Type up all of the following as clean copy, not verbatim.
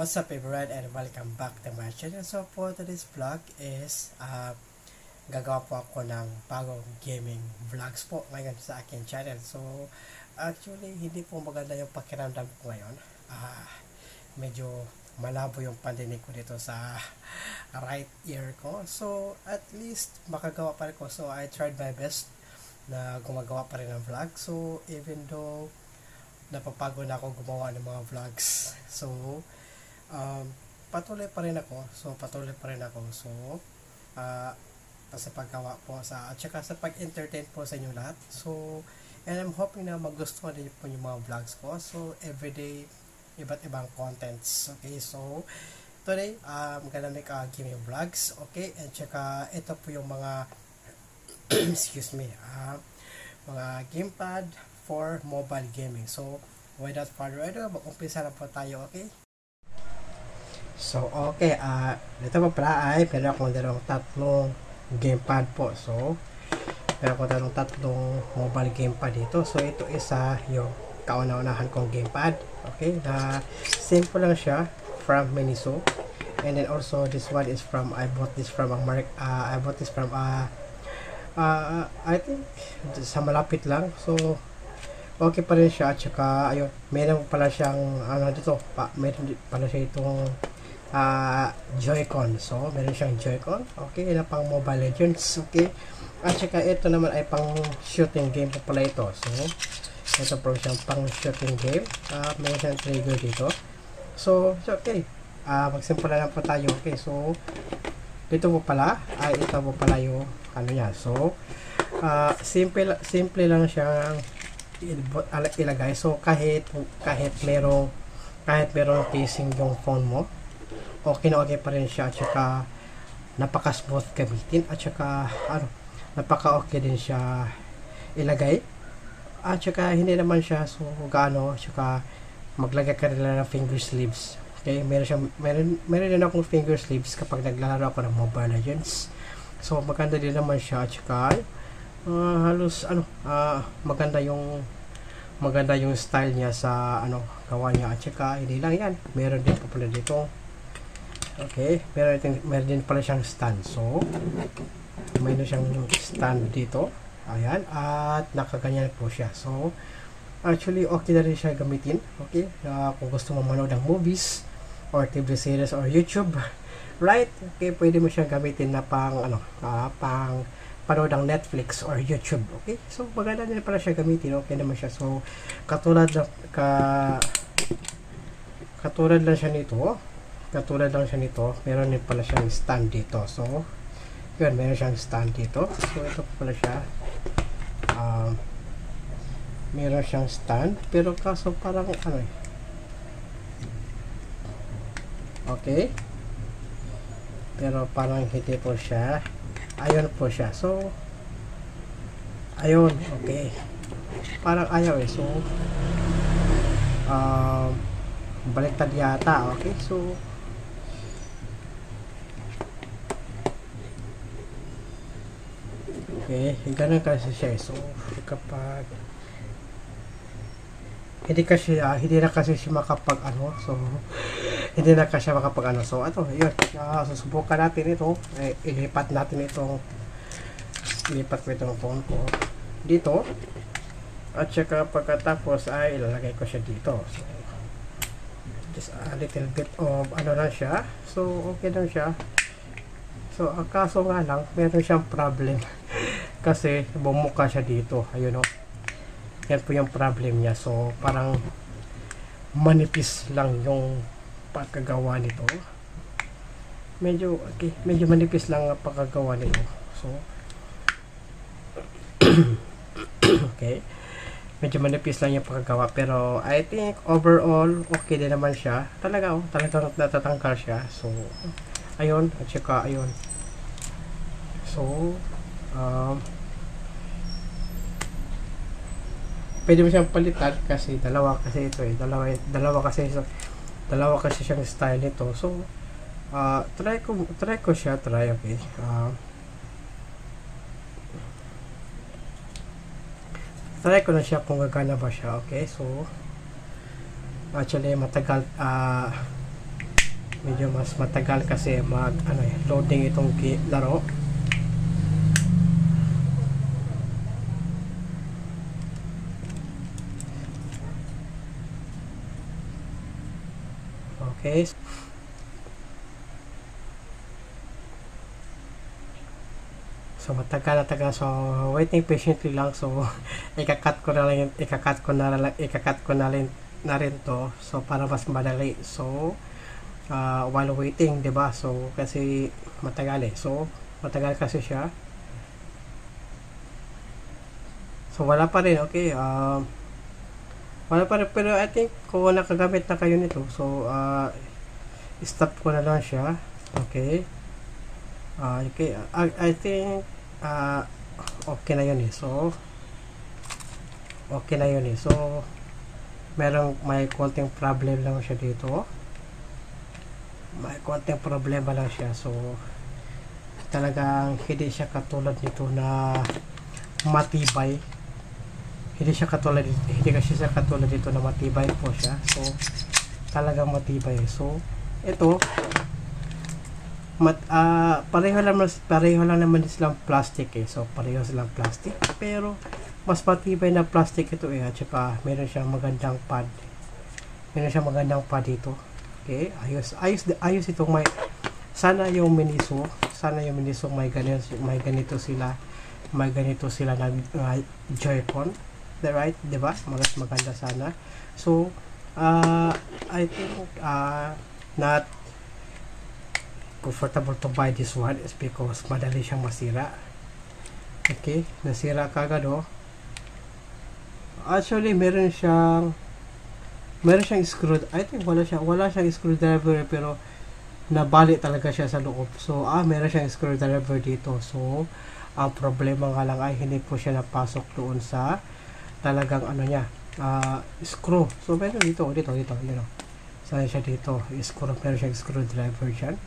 What's up everyone and welcome back to my channel. So for today's vlog is gagawa po ako ng bagong gaming vlogs po ngayon sa akin channel. So actually hindi po maganda yung pakiramdam ko ngayon. Medyo malabo yung pandinig ko dito sa right ear ko. So at least makagawa pa rin ko. So I tried my best na gumagawa pa rin ng vlog. So even though napapagod na ako gumawa ng mga vlogs. So patuloy pa rin ako. So sa paggawa po at saka sa pag-entertain po sa inyo lahat. So and I'm hoping na magustuhan din po yung mga vlogs ko. So everyday iba't ibang contents. Okay, so today I'm gonna make gaming vlogs. Okay, and saka ito po yung mga excuse me, mga gamepad for mobile gaming. So without further ado, mag-umpisa na po tayo. Okay, so okay, dito po pala ay meron akong tatlong gamepad po. So meron akong tatlong mobile gamepad dito. So ito isa yung kauna-unahan kong gamepad. Okay, na simple lang siya from Miniso. And then also this one is from, I bought this from I think sa malapit lang. So okay pa rin siya. At saka ayun, meron pala siyang meron pala siya itong Joy-Con. So meron siyang Joy-Con. Okay, na pang Mobile Legends. Okay, at saka ito naman ay pang shooting game po pala ito. So ito po siyang pang shooting game. Meron siyang trigger dito. So okay, magsimula lang po tayo. Okay, so dito po pala ay ito po pala yung ano niya. So simple lang siyang ilagay. So kahit merong casing yung phone mo, okay na okay pa rin siya. At saka napaka-smooth gamitin. At saka napaka-okay din siya ilagay. At saka hindi naman siya so gaano. At saka maglagay ka rin ng finger sleeves. Okay, meron din akong finger sleeves kapag naglalaro ako ng Mobile Legends. So maganda din naman siya. At saka halos maganda yung style niya sa gawa niya. At saka hindi lang yan, meron din pala dito. Okay, meron din pala siyang stand. So meron siyang stand dito. Ayan, at nakaganyan po siya. So actually okay na rin siya gamitin. Okay, kung gusto mo manood ng movies or TV series or YouTube, right? Okay, pwede mo siyang gamitin na pang panood ng Netflix or YouTube. Okay, so maganda din pala siya gamitin. Okay naman siya. So katulad lang siya nito, meron din pala siyang stand dito. So yun, meron siyang stand dito. So ito pala siya, meron siyang stand, pero kaso parang okay, pero parang hindi po siya. Ayun po siya. So ayun, okay, parang ayaw so baliktad yata. Okay, so okay, ganun kasi siya. So kapag hindi na kasi siya makapag so hindi na kasi makapag so yun, susubukan natin ito. Ilipat ko itong phone ko dito, at saka pagkatapos ay ilalagay ko siya dito. So just a little bit of lang siya. So okay lang siya. So ang kaso nga lang, meron siyang problem kasi bumuka siya dito. Ayun yan po yung problem niya. So parang manipis lang yung pagkagawa nito. Medyo manipis lang ang pagkagawa nito. So okay, medyo manipis lang yung pagkagawa, pero I think overall okay din naman siya. Talagang natatangkal siya. So ayun, at saka ayun. So pwede mo siyang palitan kasi dalawa kasi siyang style nito. So try ko siya. Okay, try ko na siya kung gagana ba siya. Okay, so actually matagal medyo mas matagal kasi mag loading itong laro. Okay. So matagal. So waiting patiently lang. So ika-cut ko na rin to. So para mas madali. So while waiting, 'di ba? So kasi matagal So matagal kasi siya. So wala pa rin. Okay. Wala pa rin, pero I think kung nakagamit na kayo nito, so stop ko na lang siya. Okay. Okay, I think okay na yun So okay na yun So may konting problem lang siya dito. May konting problema lang siya. So talagang hindi siya katulad nito na matibay. Hindi kasi siya katulad dito na matibay po siya. So talagang matibay. So ito pareho lang naman silang plastic So pareho silang plastic, pero mas matibay na plastic ito At saka meron siyang magandang pad. Dito. Okay, ayos itong sana yung Miniso may ganito sila na Joy-Con. Right, 'di ba? Maganda sana. So I think not comfortable to buy this one is because madali siyang masira. Okay, nasira kagad Actually meron siyang screw. I think wala siyang screwdriver, pero nabali talaga siya sa loob. So meron siyang screwdriver dito. So ang problema nga lang ay hindi po siya napasok doon sa talagang screw. So meron dito, saan siya dito? Meron siyang screwdriver dyan.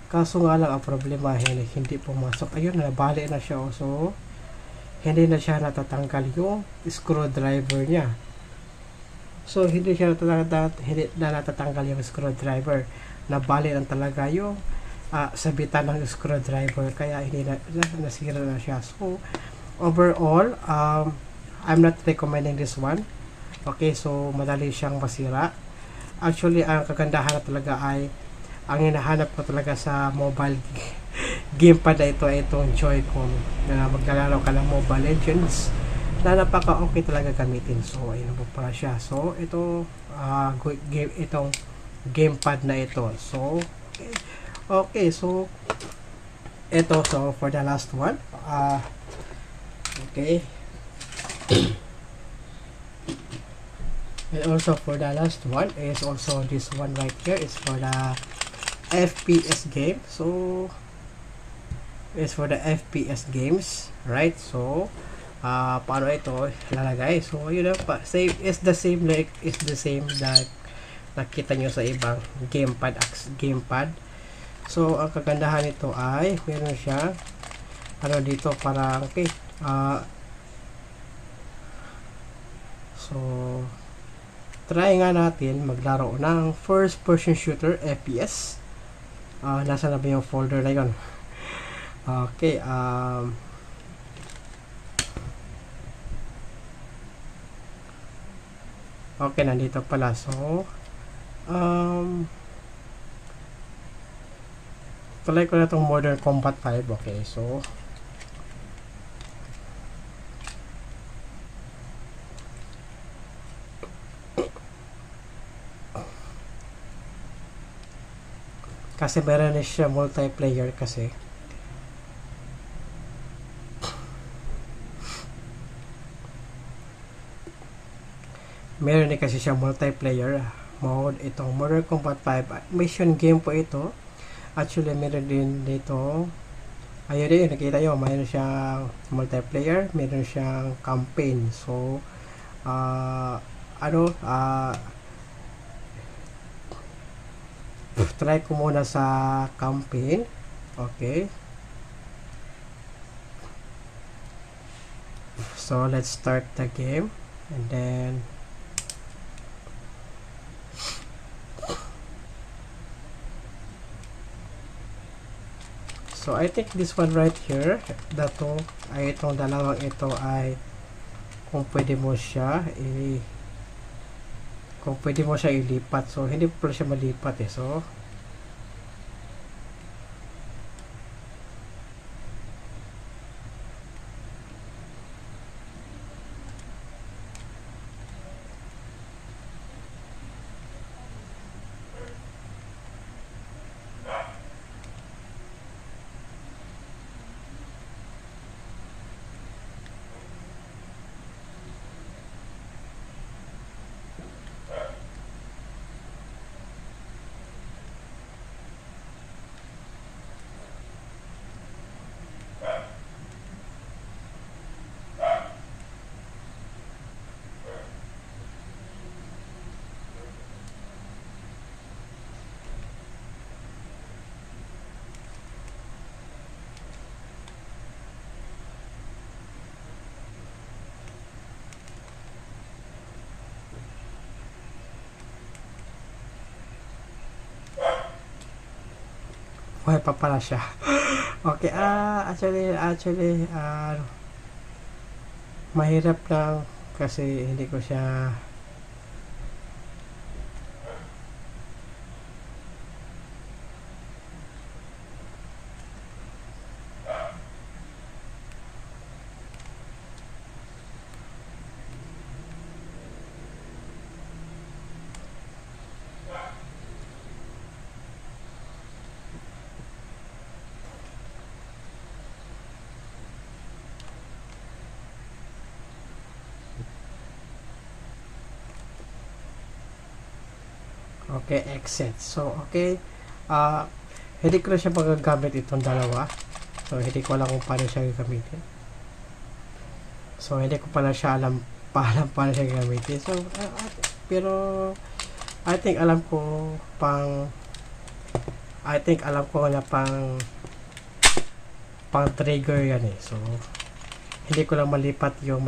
Kaso nga lang ang problema hindi pumasok. Ayun, nabali na siya. So hindi na siya natatanggal yung screwdriver niya. So hindi na natatanggal yung screwdriver. Nabali lang talaga yung sabitan ng screwdriver, kaya hindi nasira na siya. So overall, I'm not recommending this one. Okay, so madali siyang masira. Actually, ang kagandahan na talaga ay ang hinahanap ko talaga sa mobile gamepad na ito ay itong Joy-Con na maglalaro ka ng Mobile Legends na napaka okay talaga gamitin. So ayun po pala siya. So ito itong gamepad na ito. So okay, so ito, so for the last one, okay. And also for the last one is also this one right here. It's for the FPS game. So it's for the FPS games, right? So paano ito lalagay? So yun na pa, same is the same that nakita nyo sa ibang gamepad. So ang kagandahan nito ay meron siya dito para okay. So try nga natin maglaro ng first person shooter FPS. Nasa na ba yung folder na yun? Okay, okay, nandito pala. So try ko na itong Modern Combat 5. Okay, so kasi meron na siya multiplayer kasi. Meron na kasi siya multiplayer mode. Itong Modern Combat 5 mission game po ito. Actually meron din dito, ayun din, nakita nyo, meron siyang multiplayer, meron siyang campaign. So try ko muna sa campaign. Okay, so let's start the game, and then So I think this one right here, dato ay itong dalawang ito ay kung pwede mo siya ilipat. So hindi po siya malipat eh. So buhay pa pala siya. Okay, actually, mahirap lang kasi hindi ko siya okay, exit. So, okay. Hindi ko na siya magagamit itong dalawa. So, hindi ko alam kung paano siya gagamitin. So, hindi ko pala siya alam paano siya gagamitin. So, pero, I think alam ko na pang trigger yan eh. So, hindi ko lang mailipat yung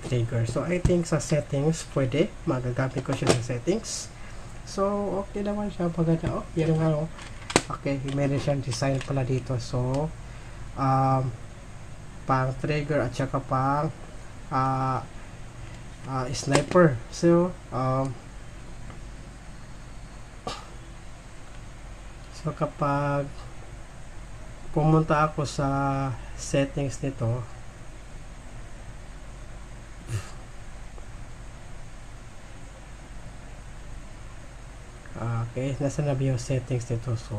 trigger. So, I think sa settings, pwede. Magagamit ko siya sa settings. So, okay naman siya. Maganda. Oh, yan nga. Oh. Okay, meron siyang design pala dito. So, pang trigger at saka pang sniper. So, kapag pumunta ako sa settings nito, okay, nasa na ba yung settings nito? So,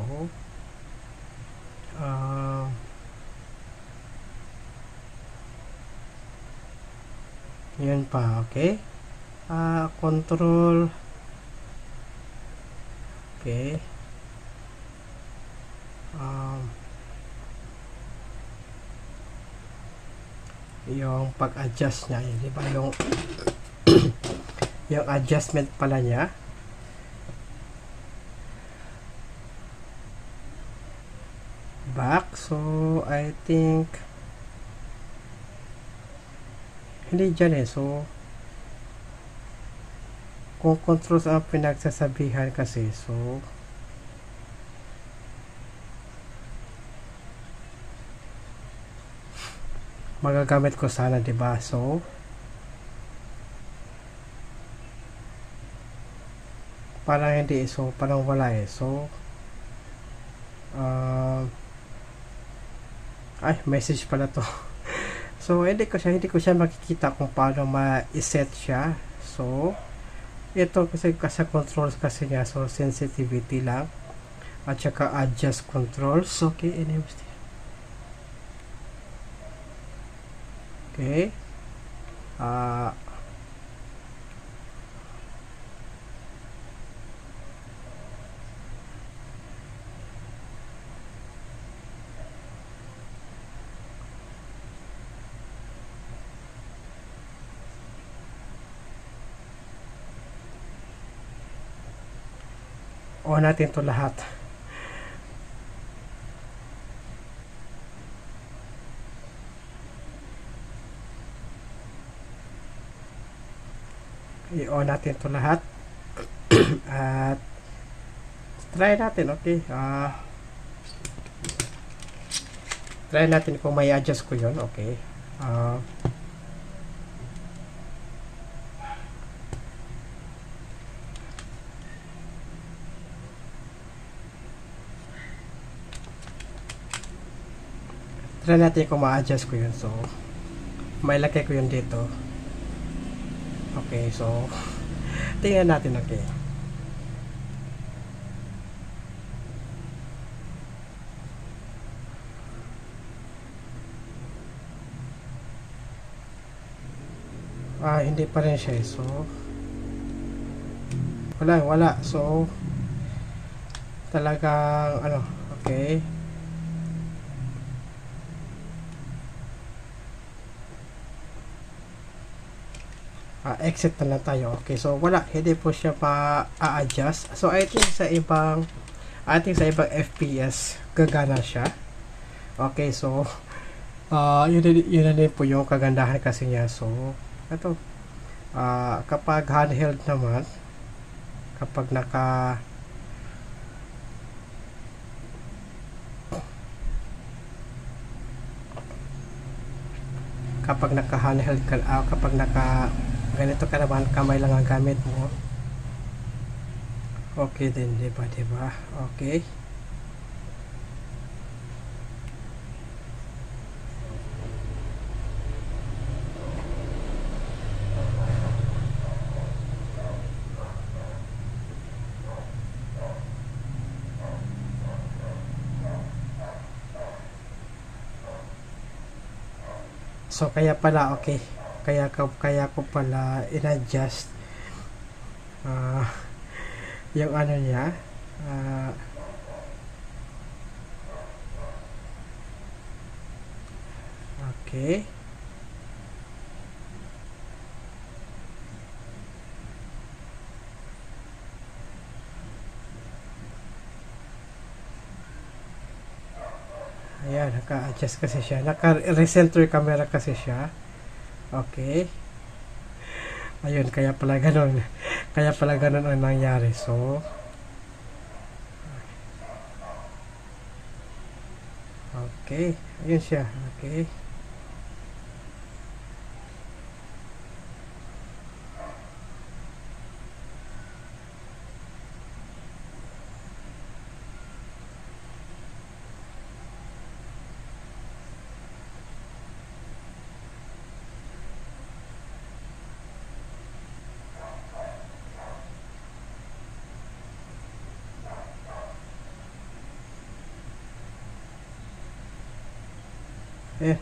yun pa, okay. Control, okay. Yung pag-adjust niya, di ba yung yung adjustment pala niya. Back, so I think hindi dyan eh. So kung controls ang pinagsasabihan kasi, so magagamit ko sana, diba? So parang hindi, so parang wala eh. So ay, message pala to. So hindi ko siya makikita kung paano ma-set siya. So ito kasi sa controls kasi niya, so sensitivity lang at saka adjust controls. Okay, anyways. Okay. On natin to lahat. I-on natin to lahat. At try natin, okay. Try natin kung may adjust ko yun. Okay. Try natin kung ma-adjust ko yun. So, may lagay ko yun dito. Okay, so, tingnan natin. Okay. Hindi pa rin siya. So, wala. So, talagang, okay. Exit na lang tayo. Okay, so wala, hindi po siya pa-adjust. So I think sa ibang FPS gagana siya. Okay, so yun na din po yung kagandahan kasi niya. So ito, kapag handheld naman, kapag naka handheld ka, kapag naka ganito ka naman, kamay lang ang gamit mo, okay din, diba? Okay, so kaya pala, okay, kaya ko pala in-adjust yung niya, okay. Ayan, naka-adjust kasi siya, naka-recenter camera kasi siya. Okay. Ayun, kaya pala ganun ang nangyari. So, okay, ayun siya. Okay.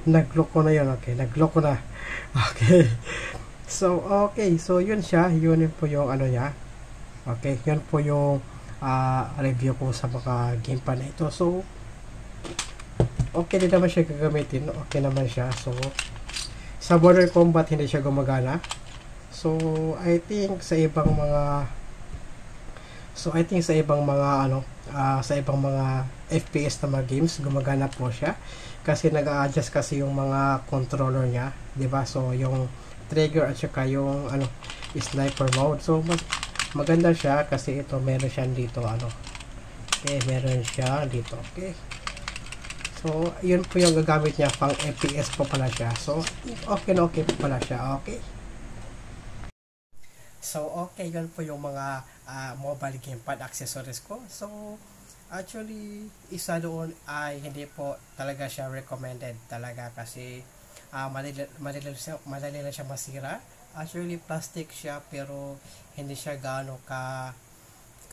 Nag-lock ko na yun. Okay, nag-lock ko na. Okay. So, okay. So, yun siya. Yun po yung niya. Okay, yun po yung review ko sa mga gamepad na ito. So, okay din naman siya gagamitin. Okay naman siya. So, sa Modern Combat hindi siya gumagana. So, I think sa ibang mga sa ibang mga FPS na mga games gumagana po siya kasi nag-a-adjust kasi yung mga controller niya, 'di ba? So, yung trigger at saka yung sniper mode. So, maganda siya kasi ito meron siya dito okay, meron siya dito. Okay. So, yun po yung gagamit niya, pang FPS po pala siya. So, okay na okay po pala siya. Okay. So, okay, yun po yung mga mobile gamepad accessories ko. So, actually, isa doon ay hindi po talaga siya recommended talaga kasi madali lang siya masira. Actually, plastic siya pero hindi siya gaano ka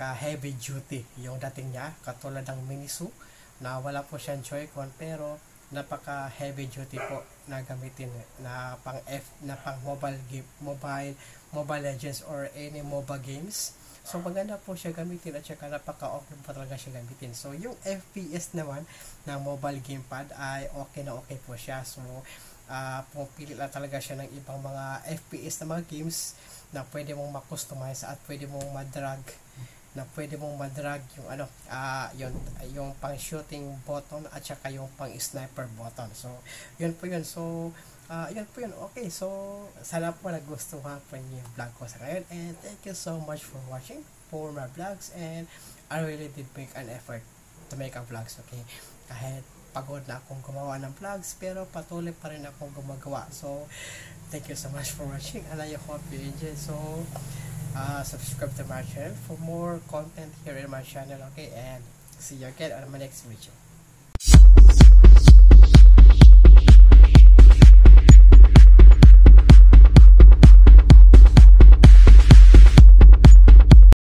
heavy duty yung dating niya, katulad ng Miniso na wala po siyang Joy-Con pero napaka heavy duty po na gamitin na pang mobile legends or any mobile games. So maganda po siya gamitin at saka napaka-okay po talaga siya gamitin. So yung FPS naman ng mobile gamepad ay okay na okay po siya. So pumipili lang talaga siya ng ibang mga FPS na mga games na pwede mong ma-customize at pwede mong ma-drag yung pang shooting button at saka yung pang sniper button. So yun po yun. So yun po yun. Okay, so sana po nagustuhan po yung vlog ko sa ngayon, and thank you so much for watching for my vlogs, and I really did make an effort to make a vlogs. Okay, kahit pagod na akong gumawa ng vlogs, pero patuloy pa rin akong gumagawa. So, thank you so much for watching, and I hope you enjoy. So, subscribe to my channel for more content here in my channel, okay? And see you again on my next video.